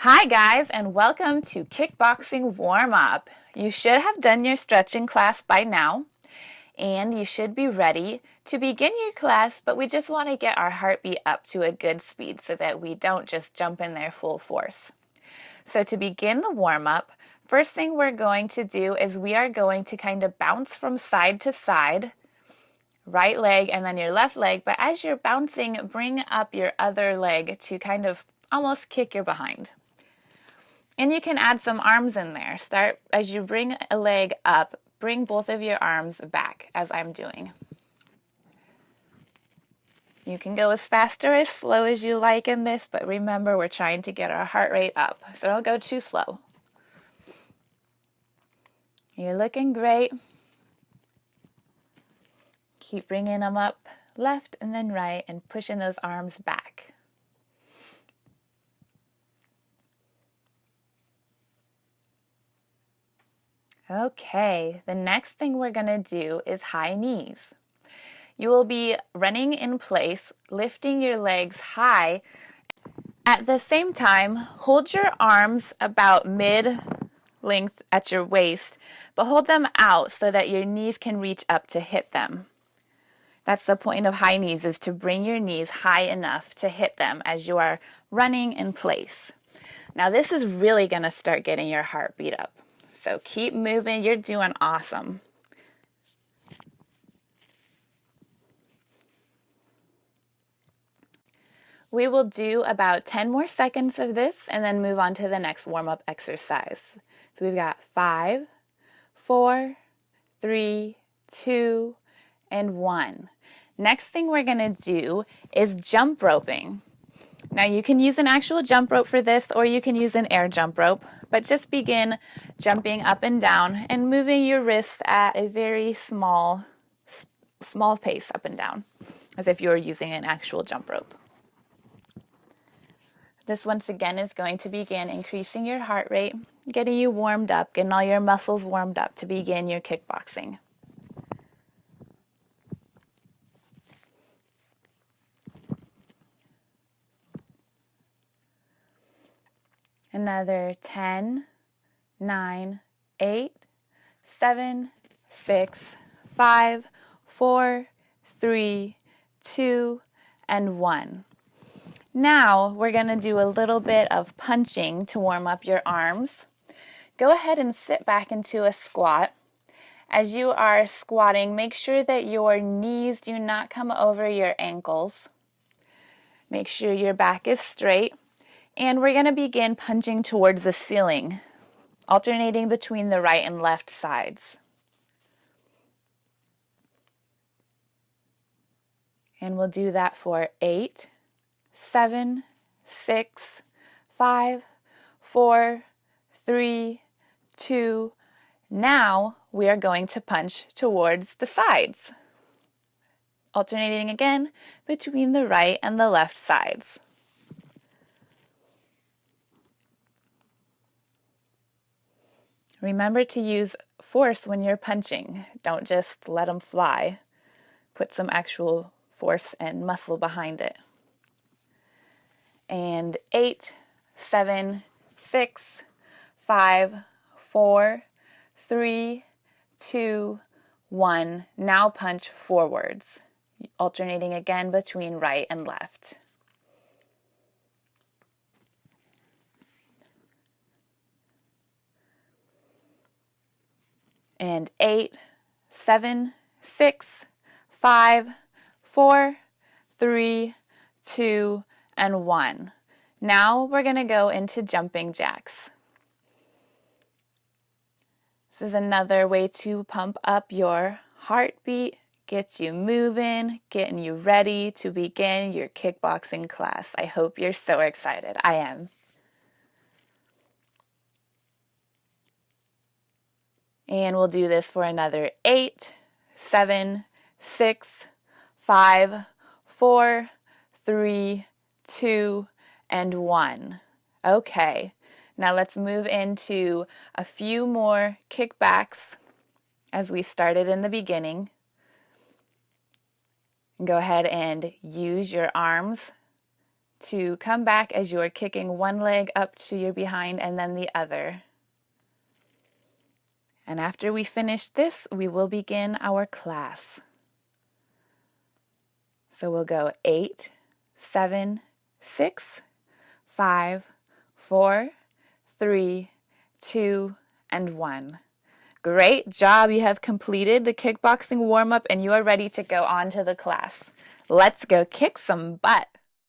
Hi guys, and welcome to Kickboxing Warm-Up. You should have done your stretching class by now, and you should be ready to begin your class, but we just want to get our heartbeat up to a good speed so that we don't just jump in there full force. So to begin the warm-up, first thing we're going to do is we are going to kind of bounce from side to side, right leg and then your left leg, but as you're bouncing, bring up your other leg to kind of almost kick your behind. And you can add some arms in there. Start as you bring a leg up, bring both of your arms back as I'm doing. You can go as fast or as slow as you like in this, but remember we're trying to get our heart rate up, so don't go too slow. You're looking great. Keep bringing them up left and then right and pushing those arms back. Okay, the next thing we're going to do is high knees. You will be running in place, lifting your legs high. At the same time, hold your arms about mid-length at your waist, but hold them out so that your knees can reach up to hit them. That's the point of high knees, is to bring your knees high enough to hit them as you are running in place. Now this is really going to start getting your heartbeat up. So keep moving, you're doing awesome. We will do about 10 more seconds of this and then move on to the next warm-up exercise. So we've got 5, 4, 3, 2, and 1. Next thing we're going to do is jump roping. Now you can use an actual jump rope for this, or you can use an air jump rope, but just begin jumping up and down and moving your wrists at a very small pace up and down, as if you were using an actual jump rope. This once again is going to begin increasing your heart rate, getting you warmed up, getting all your muscles warmed up to begin your kickboxing. Another 10, 9, 8, 7, 6, 5, 4, 3, 2, and 1. Now we're going to do a little bit of punching to warm up your arms. Go ahead and sit back into a squat. As you are squatting, make sure that your knees do not come over your ankles. Make sure your back is straight. And we're going to begin punching towards the ceiling, alternating between the right and left sides. And we'll do that for 8, 7, 6, 5, 4, 3, 2. Now we are going to punch towards the sides, alternating again between the right and the left sides. Remember to use force when you're punching. Don't just let them fly. Put some actual force and muscle behind it. And 8, 7, 6, 5, 4, 3, 2, 1. Now punch forwards, alternating again between right and left. And 8, 7, 6, 5, 4, 3, 2, and 1. Now we're going to go into jumping jacks. This is another way to pump up your heartbeat, get you moving, getting you ready to begin your kickboxing class. I hope you're so excited. I am. And we'll do this for another 8, 7, 6, 5, 4, 3, 2, and 1. Okay, now let's move into a few more kickbacks as we started in the beginning. Go ahead and use your arms to come back as you are kicking one leg up to your behind and then the other. And after we finish this, we will begin our class. So we'll go 8, 7, 6, 5, 4, 3, 2, and 1. Great job. You have completed the kickboxing warm-up and you are ready to go on to the class. Let's go kick some butt.